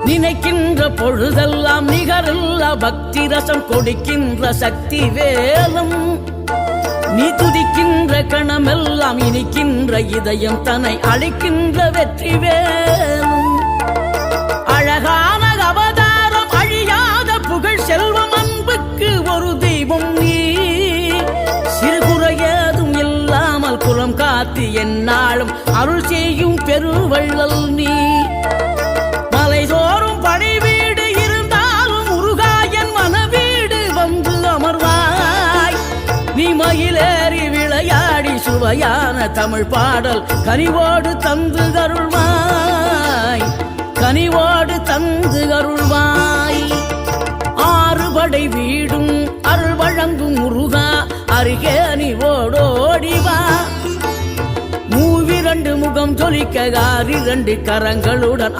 நினைக்கின்ற பொழுதெல்லாம் நிகரில்ல பக்தி ரசம் கொடுக்கின்ற சக்தி வேலும் நீ துதிக்கின்ற கணமெல்லாம் இனிக்கின்ற இதயம் தன்னை அழைக்கின்ற வெற்றி வேலும் அழகான அவதாரம் அழியாத புகழ் செல்வம் அன்புக்கு ஒரு தெய்வம் நீ சிறுகுறையதும் இல்லாமல் குலம் காத்து எந்நாளும் அருள் செய்யும் பெருவள்ளல் நீ மலைதோறும் படை வீடு இருந்தாலும் முருகாயன் மனவீடு வந்து அமர்வாய் நீ மயிலேறி விளையாடி சுவையான தமிழ் பாடல் கனிவோடு தந்து அருள்வாய் கனிவோடு தந்து அருள்வாய் ஆறுபடை வீடும் அருள் வழங்கும் முருகா அருகே நீ ஓடோடிவா மூவிரண்டு முகம் ஜொலிக்க 6 கரங்களுடன்